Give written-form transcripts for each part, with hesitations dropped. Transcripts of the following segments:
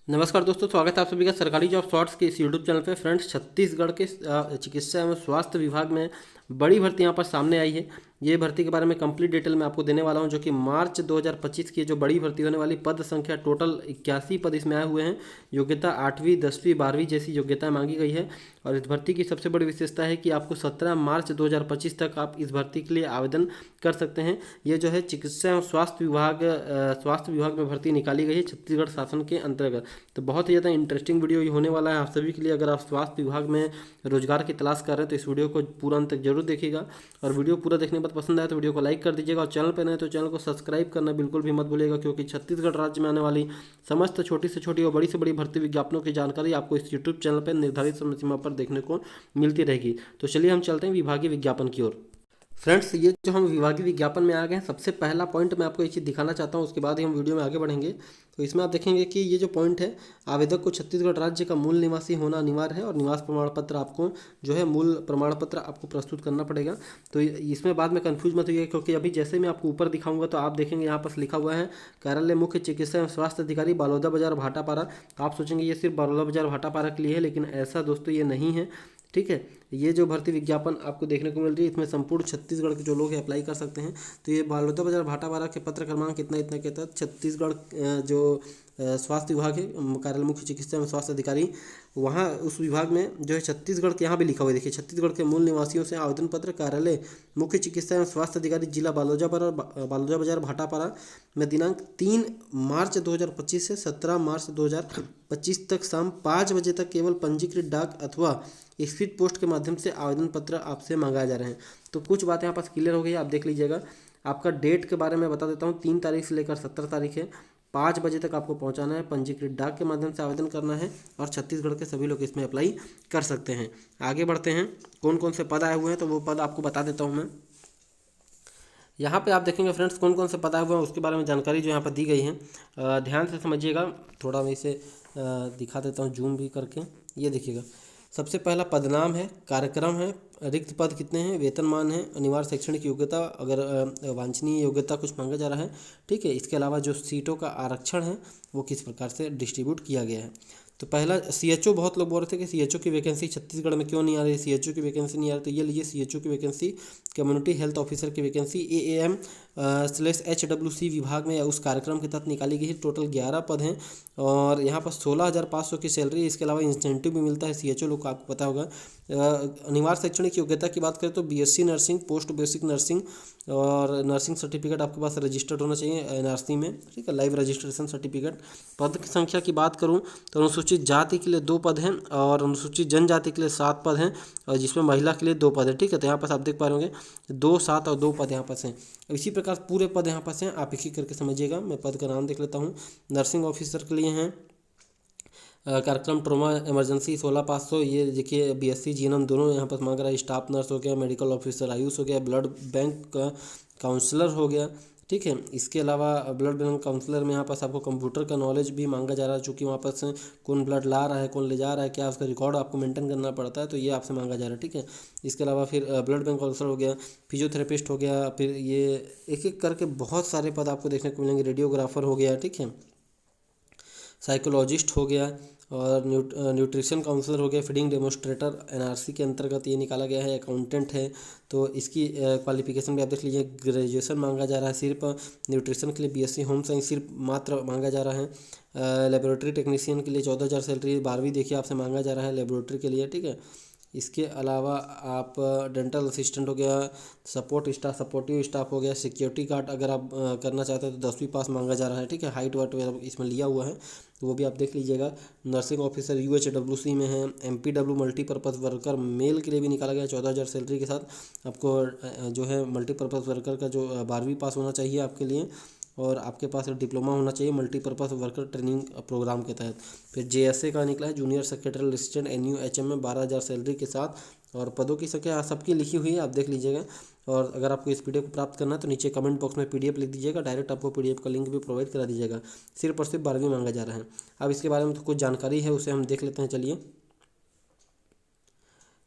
नमस्कार दोस्तों, स्वागत है आप सभी का सरकारी जॉब शॉर्ट्स के इस यूट्यूब चैनल पे। फ्रेंड्स, छत्तीसगढ़ के चिकित्सा एवं स्वास्थ्य विभाग में बड़ी भर्ती यहाँ पर सामने आई है। ये भर्ती के बारे में कंप्लीट डिटेल मैं आपको देने वाला हूँ, जो कि मार्च 2025 की जो बड़ी भर्ती होने वाली। पद संख्या टोटल 81 पद इसमें आए हुए हैं। योग्यता 8वीं 10वीं 12वीं जैसी योग्यता मांगी गई है। और इस भर्ती की सबसे बड़ी विशेषता है कि आपको 17 मार्च 2025 तक आप इस भर्ती के लिए आवेदन कर सकते हैं। ये जो है चिकित्सा एवं स्वास्थ्य विभाग में भर्ती निकाली गई है छत्तीसगढ़ शासन के अंतर्गत। तो बहुत ही ज़्यादा इंटरेस्टिंग वीडियो ये होने वाला है आप सभी के लिए। अगर आप स्वास्थ्य विभाग में रोजगार की तलाश कर रहे हैं तो इस वीडियो को पूरा अंत तक जरूर देखिएगा। और वीडियो पूरा देखने के बाद पसंद आए तो वीडियो को लाइक कर दीजिएगा, और चैनल पर नए तो चैनल को सब्सक्राइब करना बिल्कुल भी मत भूलिएगा, क्योंकि छत्तीसगढ़ राज्य में आने वाली समस्त छोटी से छोटी और बड़ी से बड़ी भर्ती विज्ञापनों की जानकारी आपको इस यूट्यूब चैनल पर निर्धारित समय सीमा पर देखने को मिलती रहेगी। तो चलिए हम चलते हैं विभागीय विज्ञापन की ओर। फ्रेंड्स, ये जो हम विभागीय विज्ञापन में आ गए हैं, सबसे पहला पॉइंट मैं आपको एक चीज़ दिखाना चाहता हूँ, उसके बाद ही हम वीडियो में आगे बढ़ेंगे। तो इसमें आप देखेंगे कि ये जो पॉइंट है, आवेदक को छत्तीसगढ़ राज्य का मूल निवासी होना अनिवार्य है, और निवास प्रमाण पत्र आपको जो है मूल प्रमाण पत्र आपको प्रस्तुत करना पड़ेगा। तो इसमें बाद में कन्फ्यूज मत होइए, क्योंकि अभी जैसे मैं आपको ऊपर दिखाऊंगा तो आप देखेंगे यहाँ पर लिखा हुआ है कार्यालय मुख्य चिकित्सा एवं स्वास्थ्य अधिकारी बालोदा बाजार भाटापारा। तो आप सोचेंगे ये सिर्फ बालोदा बाजार भाटापारा के लिए है, लेकिन ऐसा दोस्तों ये नहीं है। ठीक है, ये जो भर्ती विज्ञापन आपको देखने को मिल रही है, इसमें संपूर्ण छत्तीसगढ़ के जो लोग हैं अप्लाई कर सकते हैं। तो ये बालोदा बाजार भाटापारा के पत्र क्रमांक इतना इतना के तहत छत्तीसगढ़ जो स्वास्थ्य विभाग है, कार्यालय मुख्य चिकित्सा एवं स्वास्थ्य अधिकारी, वहाँ उस विभाग में जो है छत्तीसगढ़ के यहाँ भी लिखा हुआ है, देखिए, छत्तीसगढ़ के मूल निवासियों से आवेदन पत्र कार्यालय मुख्य चिकित्सा एवं स्वास्थ्य अधिकारी जिला बालोजा बाजार भाटापारा में दिनांक 3 मार्च 2025 से 17 मार्च 2025 तक शाम 5 बजे तक केवल पंजीकृत डाक अथवा स्पीड पोस्ट के माध्यम से आवेदन पत्र आपसे मंगाए जा रहे हैं। तो कुछ बातें यहाँ पास क्लियर हो गई, आप देख लीजिएगा। आपका डेट के बारे में बता देता हूँ, 3 तारीख से लेकर 17 तारीख है। 5 बजे तक आपको पहुँचाना है, पंजीकृत डाक के माध्यम से आवेदन करना है, और छत्तीसगढ़ के सभी लोग इसमें अप्लाई कर सकते हैं। आगे बढ़ते हैं, कौन कौन से पद आए हुए हैं तो वो पद आपको बता देता हूँ मैं। यहाँ पे आप देखेंगे फ्रेंड्स, कौन कौन से पद आए हुए हैं उसके बारे में जानकारी जो यहाँ पर दी गई है। ध्यान से समझिएगा, थोड़ा मैं इसे दिखा देता हूँ जूम भी करके। ये देखिएगा, सबसे पहला पदनाम है, कार्यक्रम है, रिक्त पद कितने हैं, वेतनमान है, अनिवार्य शैक्षणिक योग्यता, अगर वांछनीय योग्यता कुछ मांगा जा रहा है। ठीक है, इसके अलावा जो सीटों का आरक्षण है वो किस प्रकार से डिस्ट्रीब्यूट किया गया है। तो पहला सीएचओ, बहुत लोग बोल रहे थे कि सीएचओ की वैकेंसी छत्तीसगढ़ में क्यों नहीं आ रही, सीएचओ की वैकेंसी नहीं आ रही। तो ये लीजिए, सीएचओ की वैकेंसी, कम्युनिटी हेल्थ ऑफिसर की वैकेंसी AAM/HWC विभाग में या उस कार्यक्रम के तहत निकाली गई है। टोटल 11 पद हैं, और यहाँ पर 16,500 की सैलरी है। इसके अलावा इंसेंटिव भी मिलता है सीएचओ लोग को, आपको पता होगा। अनिवार्य शैक्षणिक योग्यता की बात करें तो BSc nursing, post basic nursing, और नर्सिंग सर्टिफिकेट आपके पास रजिस्टर्ड होना चाहिए एनआरसी में। ठीक है, लाइव रजिस्ट्रेशन सर्टिफिकेट। पद की संख्या की बात करूं तो अनुसूचित जाति के लिए 2 पद हैं, और अनुसूचित जनजाति के लिए 7 पद हैं, और जिसमें महिला के लिए 2 पद हैं। ठीक है, तो यहाँ पर आप देख पा रहे होंगे 2, 7 और 2 पद यहाँ पर हैं। इसी प्रकार पूरे पद यहाँ पर हैं, आप एक ही करके समझिएगा। मैं पद का नाम देख लेता हूँ। नर्सिंग ऑफिसर के लिए हैं कार्यक्रम ट्रोमा इमरजेंसी 16,500, ये देखिए बीएससी जीएनएम दोनों यहाँ पर मांग रहा है। स्टाफ नर्स हो गया, मेडिकल ऑफिसर आयुष हो गया, ब्लड बैंक का काउंसलर हो गया। ठीक है, इसके अलावा ब्लड बैंक काउंसलर में यहाँ पास आपको कंप्यूटर का नॉलेज भी मांगा जा रहा है, चूँकि वहाँ पास कौन ब्लड ला रहा है, कौन ले जा रहा है, क्या उसका रिकॉर्ड आपको मेंटेन करना पड़ता है, तो ये आपसे मांगा जा रहा है। ठीक है, इसके अलावा फिर ब्लड बैंक काउंसलर हो गया, फिजियोथेरेपिस्ट हो गया, फिर ये एक एक करके बहुत सारे पद आपको देखने को मिलेंगे। रेडियोग्राफर हो गया, ठीक है, साइकोलॉजिस्ट हो गया, और न्यूट्रिशन काउंसलर हो गया, फीडिंग डेमोस्ट्रेटर एनआरसी के अंतर्गत ये निकाला गया है। अकाउंटेंट है, तो इसकी क्वालिफिकेशन भी आप देख लीजिए, ग्रेजुएशन मांगा जा रहा है। सिर्फ न्यूट्रिशन के लिए बीएससी होम साइंस सिर्फ मात्र मांगा जा रहा है। लेबोरेटरी टेक्नीशियन के लिए 14,000 सैलरी, 12वीं देखिए आपसे मांगा जा रहा है लेबोरेटरी के लिए। ठीक है, इसके अलावा आप डेंटल असिस्टेंट हो गया, सपोर्टिव स्टाफ हो गया, सिक्योरिटी गार्ड अगर आप करना चाहते हैं तो 10वीं पास मांगा जा रहा है। ठीक है, हाइट वाइट वगैरह इसमें लिया हुआ है, तो वो भी आप देख लीजिएगा। नर्सिंग ऑफिसर UHWC में है। MPW मल्टीपर्पज़ वर्कर मेल के लिए भी निकाला गया 14,000 सैलरी के साथ। आपको जो है मल्टीपर्पज़ वर्कर का जो 12वीं पास होना चाहिए आपके लिए, और आपके पास डिप्लोमा होना चाहिए मल्टीपर्पज़ वर्कर ट्रेनिंग प्रोग्राम के तहत। फिर JSA का निकला है, जूनियर सेक्रेटरी असिस्टेंट NUHM में 12,000 सैलरी के साथ, और पदों की संख्या सबकी लिखी हुई है, आप देख लीजिएगा। और अगर आपको इस PDF को प्राप्त करना है तो नीचे कमेंट बॉक्स में PDF लिख दीजिएगा, डायरेक्ट आपको PDF का लिंक भी प्रोवाइड करा दीजिएगा। सिर्फ और सिर्फ 12वीं मांगा जा रहा है। अब इसके बारे में तो कुछ जानकारी है, उसे हम देख लेते हैं। चलिए,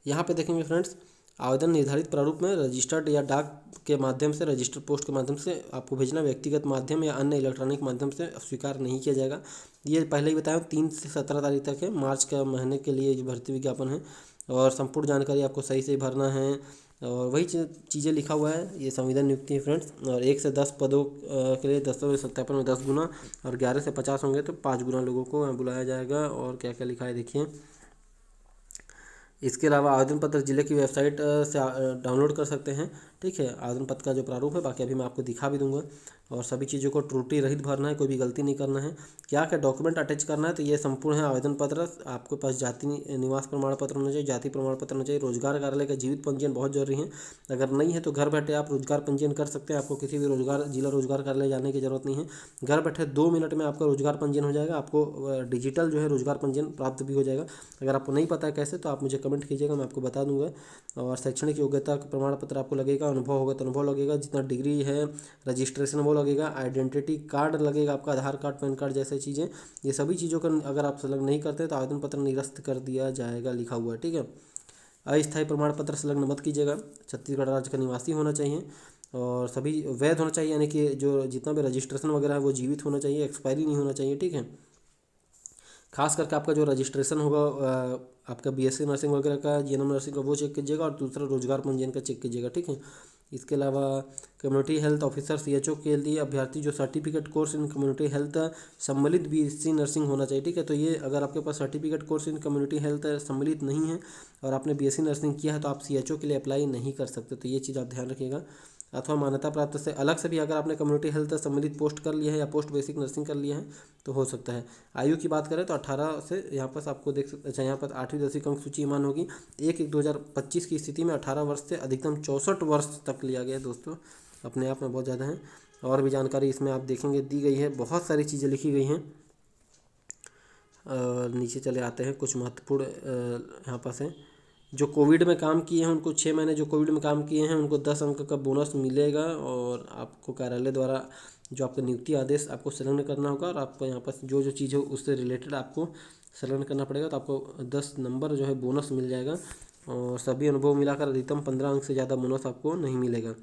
यहाँ पे देखेंगे फ्रेंड्स, आवेदन निर्धारित प्रारूप में रजिस्टर्ड या डाक के माध्यम से, रजिस्टर्ड पोस्ट के माध्यम से आपको भेजना, व्यक्तिगत माध्यम या अन्य इलेक्ट्रॉनिक माध्यम से स्वीकार नहीं किया जाएगा। ये पहले ही बताया 3 से 17 तारीख तक है, मार्च का महीने के लिए जो भर्ती विज्ञापन है। और संपूर्ण जानकारी आपको सही से भरना है और वही चीज़ें लिखा हुआ है। ये संविदा नियुक्ति है फ्रेंड्स। और 1 से 10 पदों के लिए दस्तावेज सत्यापन में 10 गुना और 11 से 50 होंगे तो 5 गुना लोगों को बुलाया जाएगा। और क्या क्या लिखा है देखिए। इसके अलावा आवेदन पत्र जिले की वेबसाइट से डाउनलोड कर सकते हैं। ठीक है, आवेदन पत्र का जो प्रारूप है बाकी अभी मैं आपको दिखा भी दूंगा। और सभी चीज़ों को त्रुटि रहित भरना है, कोई भी गलती नहीं करना है। क्या क्या डॉक्यूमेंट अटैच करना है, तो ये संपूर्ण है आवेदन पत्र। आपके पास जाति निवास प्रमाण पत्र होना चाहिए, जाति प्रमाण पत्र होना चाहिए, रोजगार कार्यालय का जीवित पंजीयन बहुत जरूरी है। अगर नहीं है तो घर बैठे आप रोजगार पंजीयन कर सकते हैं। आपको किसी भी जिला रोजगार कार्यालय जाने की जरूरत नहीं है। घर बैठे 2 मिनट में आपका रोजगार पंजीयन हो जाएगा। आपको डिजिटल जो है रोजगार पंजीयन प्राप्त भी हो जाएगा। अगर आपको नहीं पता है कैसे तो आप मुझे कमेंट कीजिएगा, मैं आपको बता दूंगा। और शैक्षणिक योग्यता का प्रमाण पत्र आपको लगेगा, अनुभव होगा तो अनुभव लगेगा, जितना डिग्री है रजिस्ट्रेशन वो लगेगा, आइडेंटिटी कार्ड लगेगा आपका, आधार कार्ड पैन कार्ड जैसे चीज़ें। ये सभी चीज़ों का अगर आप संलग्न नहीं करते तो आवेदन पत्र निरस्त कर दिया जाएगा, लिखा हुआ है। ठीक है, अस्थायी प्रमाण पत्र संलग्न मत कीजिएगा। छत्तीसगढ़ राज्य का निवासी होना चाहिए और सभी वैध होना चाहिए, यानी कि जो जितना भी रजिस्ट्रेशन वगैरह है वो जीवित होना चाहिए, एक्सपायरी नहीं होना चाहिए। ठीक है, खास करके आपका जो रजिस्ट्रेशन होगा आपका बीएससी नर्सिंग वगैरह का, जीएनएम नर्सिंग का, वो चेक कीजिएगा। और दूसरा रोजगार पंजीयन का चेक कीजिएगा। ठीक है, इसके अलावा कम्युनिटी हेल्थ ऑफिसर सीएचओ के लिए अभ्यर्थी जो certificate course in community health सम्मिलित बीएससी नर्सिंग होना चाहिए। ठीक है, तो ये अगर आपके पास certificate course in community health सम्मिलित नहीं है और आपने बीएससी नर्सिंग किया है तो आप सीएचओ के लिए अप्लाई नहीं कर सकते। तो ये चीज़ आप ध्यान रखिएगा। अथवा मान्यता प्राप्त से अलग से भी अगर आपने कम्युनिटी हेल्थ सम्मिलित पोस्ट कर लिया है या पोस्ट बेसिक नर्सिंग कर लिया है तो हो सकता है। आयु की बात करें तो 18 से यहाँ पर आपको देख सकते, अच्छा यहाँ पर 8वीं 10वीं का अंक सूची मान होगी। 1/1/2025 की स्थिति में 18 वर्ष से अधिकतम 64 वर्ष तक लिया गया है दोस्तों, अपने आप में बहुत ज़्यादा है। और भी जानकारी इसमें आप देखेंगे दी गई है, बहुत सारी चीज़ें लिखी गई हैं। नीचे चले आते हैं, कुछ महत्वपूर्ण यहाँ पर है। जो कोविड में काम किए हैं उनको 6 महीने जो कोविड में काम किए हैं उनको 10 अंक का बोनस मिलेगा। और आपको कार्यालय द्वारा जो आपका नियुक्ति आदेश आपको संलग्न करना होगा और आपको यहाँ पर जो जो चीज़ हो उससे रिलेटेड आपको संलग्न करना पड़ेगा, तो आपको 10 नंबर जो है बोनस मिल जाएगा। और सभी अनुभव मिलाकर अधिकतम 15 अंक से ज़्यादा बोनस आपको नहीं मिलेगा।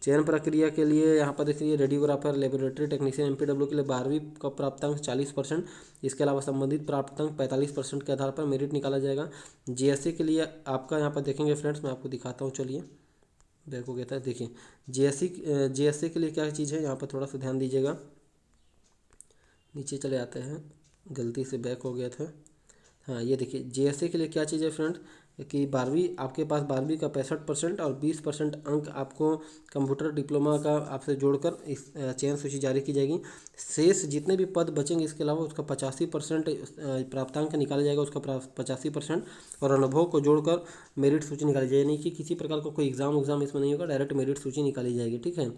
चयन प्रक्रिया के लिए यहाँ पर देखिए, रेडियोग्राफर, लेबोरेटरी टेक्नीशियन, एमपीडब्ल्यू के लिए 12वीं का प्राप्तांक 40%, इसके अलावा संबंधित प्राप्तांक 45% के आधार पर मेरिट निकाला जाएगा। जीएससी के लिए आपका यहाँ पर देखेंगे फ्रेंड्स, मैं आपको दिखाता हूँ, चलिए बैक हो गया था। देखिए जीएससी के लिए क्या चीज़ है, यहाँ पर थोड़ा सा ध्यान दीजिएगा। नीचे चले आते हैं, गलती से बैक हो गया था। हाँ, ये देखिए जीएससी के लिए क्या चीज़ है फ्रेंड कि 12वीं आपके पास 12वीं का 65% और 20% अंक आपको कंप्यूटर डिप्लोमा का आपसे जोड़कर इस चयन सूची जारी की जाएगी। शेष जितने भी पद बचेंगे इसके अलावा उसका 85% प्राप्तांक निकाला जाएगा, उसका 85% और अनुभव को जोड़कर मेरिट सूची निकाली जाएगी। यानी कि किसी प्रकार का कोई एग्जाम इसमें नहीं होगा, डायरेक्ट मेरिट सूची निकाली जाएगी। ठीक है,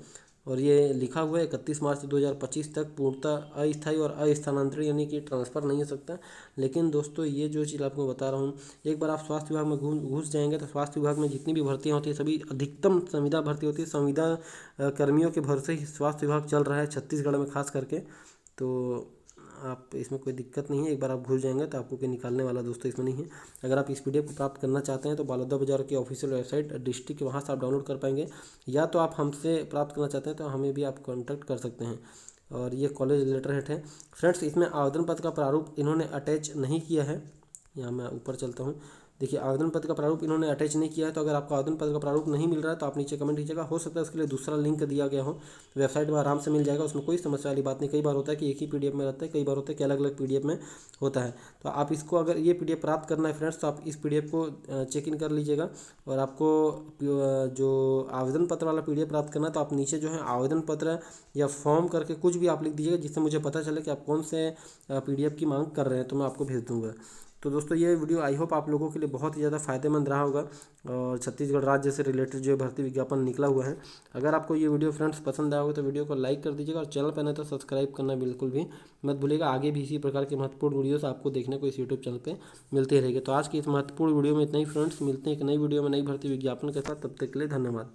और ये लिखा हुआ है 31 मार्च 2025 तक पूर्णतः अस्थायी और अस्थानांतरित यानी कि ट्रांसफ़र नहीं हो सकता। लेकिन दोस्तों ये जो चीज़ आपको बता रहा हूँ, एक बार आप स्वास्थ्य विभाग में घुस जाएंगे तो स्वास्थ्य विभाग में जितनी भी भर्तियाँ होती है सभी अधिकतम संविदा भर्ती होती है। संविदा कर्मियों के भरोसे ही स्वास्थ्य विभाग चल रहा है छत्तीसगढ़ में खास करके, तो आप इसमें कोई दिक्कत नहीं है। एक बार आप घुस जाएंगे तो आपको कोई निकालने वाला दोस्तों इसमें नहीं है। अगर आप इस पीडीएफ को प्राप्त करना चाहते हैं तो बलौदा बाजार की ऑफिशियल वेबसाइट डिस्ट्रिक्ट, वहाँ से आप डाउनलोड कर पाएंगे, या तो आप हमसे प्राप्त करना चाहते हैं तो हमें भी आप कॉन्टैक्ट कर सकते हैं। और ये कॉलेज लेटर हेड है फ्रेंड्स। इसमें आवेदन पत्र का प्रारूप इन्होंने अटैच नहीं किया है। यहाँ मैं ऊपर चलता हूँ, देखिए आवेदन पत्र का प्रारूप इन्होंने अटैच नहीं किया है। तो अगर आपको आवेदन पत्र का प्रारूप नहीं मिल रहा है तो आप नीचे कमेंट कीजिएगा, हो सकता है उसके लिए दूसरा लिंक दिया गया हो, वेबसाइट में आराम से मिल जाएगा, उसमें कोई समस्या वाली बात नहीं। कई बार होता है कि एक ही पीडीएफ में रहता है, कई बार होता है कि अलग अलग पीडीएफ में होता है। तो आप इसको अगर ये पीडीएफ प्राप्त करना है फ्रेंड्स तो आप इस पीडीएफ को चेक इन कर लीजिएगा। और आपको जो आवेदन पत्र वाला पीडीएफ प्राप्त करना है तो आप नीचे जो है आवेदन पत्र या फॉर्म करके कुछ भी आप लिख दीजिएगा, जिससे मुझे पता चले कि आप कौन से पीडीएफ की मांग कर रहे हैं, तो मैं आपको भेज दूँगा। तो दोस्तों ये वीडियो आई होप आप लोगों के लिए बहुत ही ज़्यादा फायदेमंद रहा होगा। और छत्तीसगढ़ राज्य से रिलेटेड जो भर्ती विज्ञापन निकला हुआ है, अगर आपको ये वीडियो फ्रेंड्स पसंद आया होगा तो वीडियो को लाइक कर दीजिएगा और चैनल पर नहीं तो सब्सक्राइब करना बिल्कुल भी मत भूलिएगा। आगे भी इसी प्रकार के महत्वपूर्ण वीडियोस आपको देखने को इस यूट्यूब चैनल पर मिलते रहेंगे। तो आज की इस महत्वपूर्ण वीडियो में इतना ही फ्रेंड्स, मिलते हैं एक नई वीडियो में नई भर्ती विज्ञापन के साथ, तब तक के लिए धन्यवाद।